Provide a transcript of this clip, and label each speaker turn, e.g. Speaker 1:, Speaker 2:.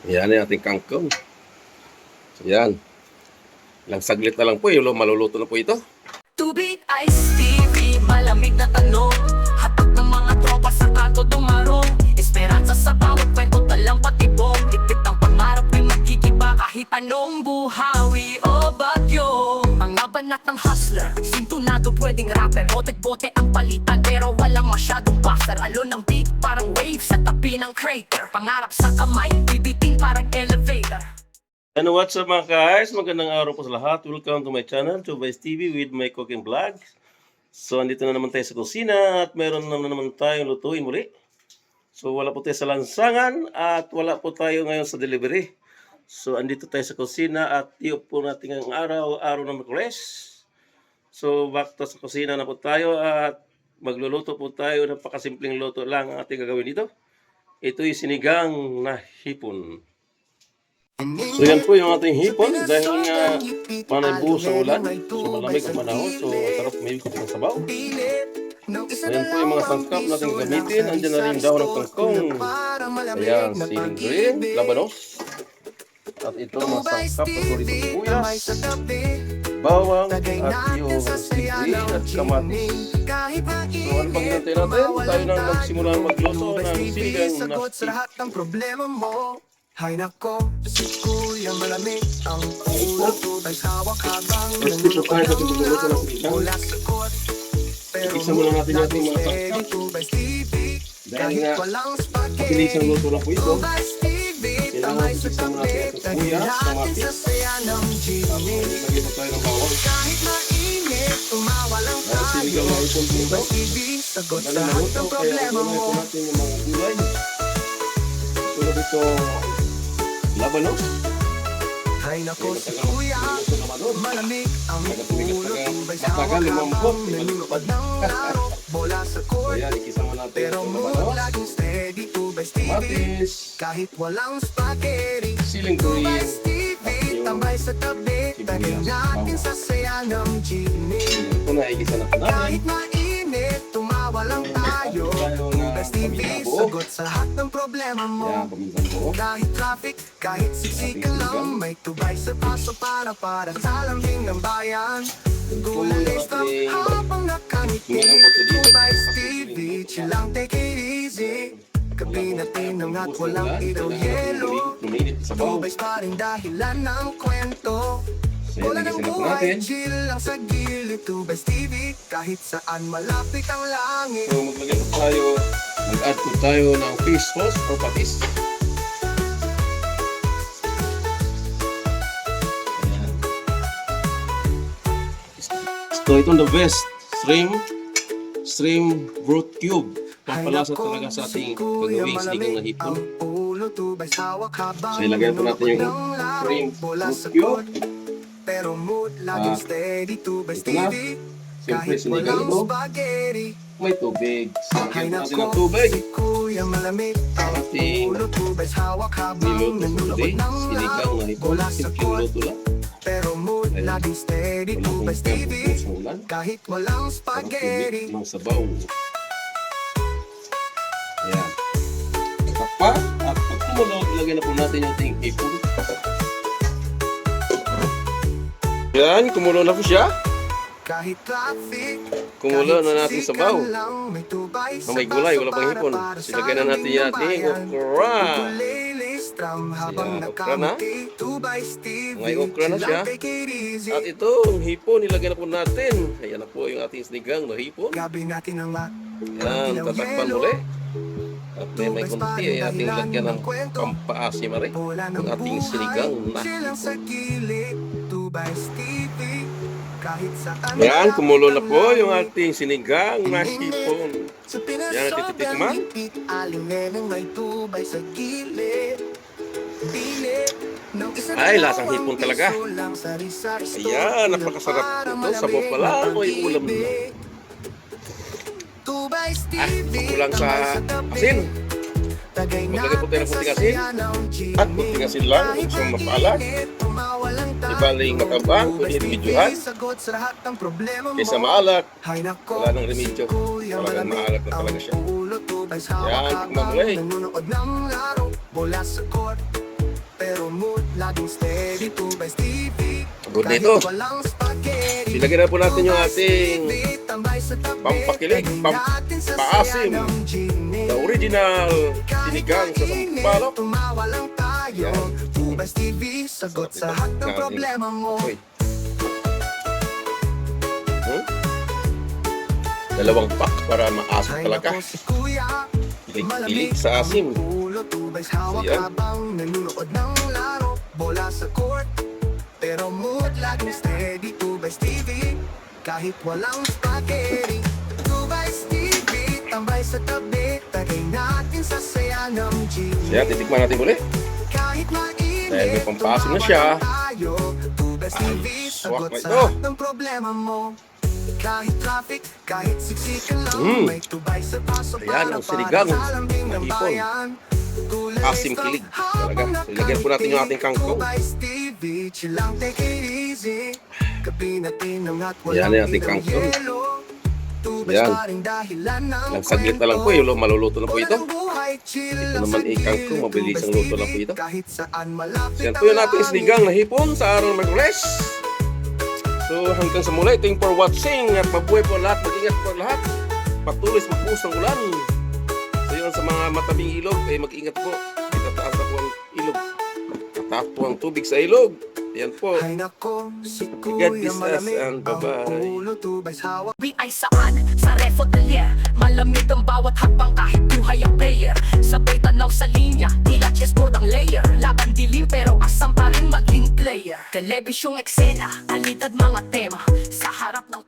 Speaker 1: Yan yung ating kangkong. Yan. Ilang saglit na lang po, maluluto na po ito.
Speaker 2: Tubig, Ice TV, malamig na tanong. Hatak ng mga tropa sa kanto dumarong. Esperanza sa bawat kwento, talang patibong. Tipit ang pangarap ay magkikiba kahit anong buhawi o bagyo. Mga banat ng hustler, sintunado pwedeng rapper. Bote-bote ang palitan pero walang masyadong buster. Alon ng beat parang wave sa tabi ng crater. Pangarap sa kamay, bibitin parang elevator.
Speaker 1: And what's up mga guys? Magandang araw po sa lahat. Welcome to my channel, Chubais TV with my cooking vlog. So, andito na naman tayo sa kusina at meron na naman tayong lutuin muli. So, wala po tayo sa lansangan at wala po tayo ngayon sa delivery. So, andito tayo sa kusina at tiyok po natin ang araw ng Merkules. So, back to sa kusina na po tayo at magluluto po tayo. Napakasimpleng luto lang ang ating gagawin dito. Ito yung sinigang na hipon. So yan po yung ating hipon dahil nga panay buhos sa ulan. So malamig ang panahon. So sarap may ikot ng sabaw. So yan po yung mga sangkap natin gamitin. Andiyan na rin daw ng kangkong. Ayan, siling green, labanos. At ito mga sangkap na turito sibuyas, bawang at yung siling at kamatis. So ano pang hinantay natin? Tayo nang magsimula magluto ng sinigang na hipon.
Speaker 3: Hay nako, si Kuya malamig ang ulo tubay hawak habang mula sa kot. Pero
Speaker 1: Isa muna natin yung ating mga sangkap.
Speaker 3: Tubay TV,
Speaker 1: Dahil nga,
Speaker 3: kahit walang spaghetti.
Speaker 1: mabilisang luto lang po ito.
Speaker 3: Tubay TV, tamay sa tabi, tagyan natin sa saya ng Jimmy.
Speaker 1: Lagyan pa tayo ng bawang.
Speaker 3: Kahit mainit, tumawalang
Speaker 1: Dahil sinigang na hipon po ito.
Speaker 3: Tubay TV, sagot
Speaker 1: Dali
Speaker 3: sa
Speaker 1: na
Speaker 3: lahat
Speaker 1: luto,
Speaker 3: ng
Speaker 1: kaya
Speaker 3: problema
Speaker 1: unay po
Speaker 3: mo.
Speaker 1: natin yung mga gulay. Tulad ito, labanos.
Speaker 3: Hay nako, si Kuya malamig ang ulo tubay sa
Speaker 1: Matagal,
Speaker 3: hawak
Speaker 1: lumambot.
Speaker 3: habang nanonood ng laro. Bola sa court,
Speaker 1: Ayan, ikisa mo natin
Speaker 3: pero
Speaker 1: ito,
Speaker 3: mood
Speaker 1: labanos,
Speaker 3: laging steady. Tubay TV,
Speaker 1: kamatis,
Speaker 3: kahit walang spaghetti.
Speaker 1: siling
Speaker 3: Tubay
Speaker 1: green,
Speaker 3: TV, tambay sa tabi. Tagyan natin sa saya ng Genie.
Speaker 1: ito na, ikisa na po natin.
Speaker 3: Kahit mainit, tumawa lang tayo. Tubay TV, sagot sa lahat ng problema
Speaker 1: Ayan,
Speaker 3: mo.
Speaker 1: paminsan po.
Speaker 3: Kahit traffic, kahit siksikan lang, may tubay sa paso para sa lambing ng bayan. Gulay stop habang nakangiti. Tubay TV, chill lang, take it easy. Gabi natin ng at walang ilaw yelo.
Speaker 1: Luminit sa baw.
Speaker 3: Tubay pa rin dahilan ng kwento.
Speaker 1: So,
Speaker 3: Wala
Speaker 1: yan,
Speaker 3: ng
Speaker 1: ikisa na po
Speaker 3: buhay,
Speaker 1: natin.
Speaker 3: chill lang sa gilid. Tubay TV, kahit saan malapit ang langit.
Speaker 1: So, maglagay po tayo, mag-add po tayo ng fish sauce or patis. Ayan. So, itong the best shrimp broth cube. Pampalasa talaga sa ating gagawing sinigang na hipon. So, ilagay po natin yung shrimp broth cube.
Speaker 3: Pero mood laging
Speaker 1: At
Speaker 3: steady. Tubay
Speaker 1: ito na.
Speaker 3: TV,
Speaker 1: Siyempre,
Speaker 3: kahit
Speaker 1: sinigang
Speaker 3: walang
Speaker 1: ito.
Speaker 3: spaghetti.
Speaker 1: May tubig.
Speaker 3: Hay
Speaker 1: Lagyan po natin ng
Speaker 3: nako,
Speaker 1: tubig.
Speaker 3: si Kuya malamig ang
Speaker 1: Ating
Speaker 3: ulo tubay hawak habang
Speaker 1: niluto
Speaker 3: nanonood
Speaker 1: today.
Speaker 3: ng
Speaker 1: Sinigang
Speaker 3: laro.
Speaker 1: na hipon.
Speaker 3: Bola sa
Speaker 1: Simpleng
Speaker 3: court,
Speaker 1: luto lang.
Speaker 3: pero mood
Speaker 1: Ayun.
Speaker 3: laging steady.
Speaker 1: Walang
Speaker 3: Tubay
Speaker 1: kung
Speaker 3: TV,
Speaker 1: sa ulan.
Speaker 3: kahit walang
Speaker 1: Parang
Speaker 3: spaghetti.
Speaker 1: tubig ng sabaw. Ayan. Takpa. At pag kumulo, ilagay na po natin yung ating hipon. Yan, kumulo na po siya.
Speaker 3: Kahit traffic,
Speaker 1: Kumulo
Speaker 3: kahit
Speaker 1: na natin
Speaker 3: siksikan
Speaker 1: sabaw.
Speaker 3: lang, may tubay
Speaker 1: Oh, may
Speaker 3: sa
Speaker 1: gulay,
Speaker 3: paso
Speaker 1: wala pang hipon.
Speaker 3: para sa
Speaker 1: Silagay na natin
Speaker 3: lambing
Speaker 1: yung
Speaker 3: ng
Speaker 1: ating
Speaker 3: bayan.
Speaker 1: okra.
Speaker 3: Ukulele-strum habang
Speaker 1: Ayan, okra na.
Speaker 3: nakamati. Tubay TV,
Speaker 1: May okra na
Speaker 3: chill
Speaker 1: siya.
Speaker 3: lang, take it easy.
Speaker 1: At itong hipon, ilagay na po natin. Ayan na po yung ating sinigang na hipon.
Speaker 3: Gabi natin ang
Speaker 1: Yan, tatakpan muli. At may konti ay ating lagyan ng pampaasim rin. Ang ating sinigang na
Speaker 3: Silang sa gilid, Tubay TV, kahit saan.
Speaker 1: yan, kumulo na po yung ating sinigang na hipon.
Speaker 3: Sa
Speaker 1: Yan, natitikman.
Speaker 3: pinasok alimenong may tubay sa gilid. Pilit ng isang
Speaker 1: Ay,
Speaker 3: ilaw
Speaker 1: lasang hipon
Speaker 3: ang
Speaker 1: talaga.
Speaker 3: piso lang sari-sari store.
Speaker 1: Ayan, napakasarap ito. Sabaw pa lang, may ulam na.
Speaker 3: Tubay
Speaker 1: Ah,
Speaker 3: TV,
Speaker 1: kulang sa
Speaker 3: tambay tabi.
Speaker 1: asin.
Speaker 3: Tagay
Speaker 1: Maglagay po tayo ng
Speaker 3: natin
Speaker 1: kunting
Speaker 3: sa
Speaker 1: asin.
Speaker 3: saya ng
Speaker 1: At kunting asin lang, huwag siyang mapaalat. Di baling matabang, kundi remedyohan.
Speaker 3: Sagot sa lahat ng problema mo.
Speaker 1: Kaysa maalat,
Speaker 3: Hay nako,
Speaker 1: wala nang remedyo.
Speaker 3: si Kuya
Speaker 1: Talagang
Speaker 3: malamig
Speaker 1: maalat na talaga siya.
Speaker 3: ang ulo, tubay sa
Speaker 1: Yan,
Speaker 3: hawak
Speaker 1: tikman mo
Speaker 3: habang
Speaker 1: eh.
Speaker 3: nanonood ng laro. Bola sa court, pero mood laging steady. Tubays TV,
Speaker 1: Good
Speaker 3: kahit
Speaker 1: nito.
Speaker 3: walang spaghetti.
Speaker 1: Ilagay na po natin yung
Speaker 3: Tubays
Speaker 1: ating
Speaker 3: TV, tambay sa tabi,
Speaker 1: pampakilig,
Speaker 3: lagay natin sa
Speaker 1: paasim.
Speaker 3: saya ng genie.
Speaker 1: The original sinigang sa sampalok.
Speaker 3: Tumawa lang tayo.
Speaker 1: Yan.
Speaker 3: Tubays TV, sagot sa lahat ng problema mo.
Speaker 1: Uy. Dalawang pack para maasok
Speaker 3: Ay
Speaker 1: talaga.
Speaker 3: nako si kuya,
Speaker 1: Kilig sa asim.
Speaker 3: ulo, tubays hawak
Speaker 1: So, yan.
Speaker 3: habang nanunood ng laro. Bola sa court, pero mood laging steady. Tubays TV, kahit walang spaghetti. Tubays TV, tambay sa tabi, tagay natin sa saya ng genie.
Speaker 1: So yan, titikman natin ulit.
Speaker 3: Kahit mainit,
Speaker 1: Dahil may pampasim na siya.
Speaker 3: tayo. Tubays TV,
Speaker 1: Ay,
Speaker 3: sagot
Speaker 1: swak na
Speaker 3: sa
Speaker 1: ito.
Speaker 3: lahat ng problema mo. Kahit traffic, kahit siksikan lang, may tubay sa paso
Speaker 1: Ayan,
Speaker 3: para
Speaker 1: ang sinigang
Speaker 3: sa lambing ng
Speaker 1: na hipon.
Speaker 3: bayan. Gulay
Speaker 1: Asim
Speaker 3: stop
Speaker 1: kilig
Speaker 3: habang
Speaker 1: talaga. So, ilagyan po natin yung ating kangkong.
Speaker 3: Tubays TV, chill lang, take it easy. Gabi natin ang at
Speaker 1: Ayan,
Speaker 3: walang
Speaker 1: yung ating
Speaker 3: ilang
Speaker 1: kangkong.
Speaker 3: yelo. Tubays
Speaker 1: Ayan.
Speaker 3: pa rin dahilan ng
Speaker 1: Lang saglit na lang po, yung maluluto na po ito.
Speaker 3: Walang buhay, chill
Speaker 1: Ito
Speaker 3: lang
Speaker 1: naman
Speaker 3: sa
Speaker 1: kangkong,
Speaker 3: gilid.
Speaker 1: mabilis ang
Speaker 3: Tubays
Speaker 1: luto lang po
Speaker 3: TV,
Speaker 1: ito.
Speaker 3: kahit saan malapit
Speaker 1: So yan
Speaker 3: ang
Speaker 1: po yung ating
Speaker 3: langit.
Speaker 1: sinigang na hipon sa araw ng Merkules. So hanggang sa muli, thank you for watching at mabuhay po lahat, mag-ingat po lahat. Patuloy sa magbuhos ng ulan. So yun, sa mga matabing ilog, ay mag-ingat po. Itataas na po ang ilog. Tataas po ang tubig sa ilog. Yan po.
Speaker 3: Ay nako, si
Speaker 1: God
Speaker 3: kuya
Speaker 1: bless us
Speaker 3: malamig
Speaker 1: and bye-bye.
Speaker 3: ang ulo, tubays hawak.
Speaker 2: Uwi ay saan? Sa refotelier Malamig ang bawat hakbang kahit buhay ang player Sabay tanaw sa linya, tila chessboard ang layer Laban dilim pero asam pa rin maging player Telebisyong eksena, alitad mga tema Sa harap ng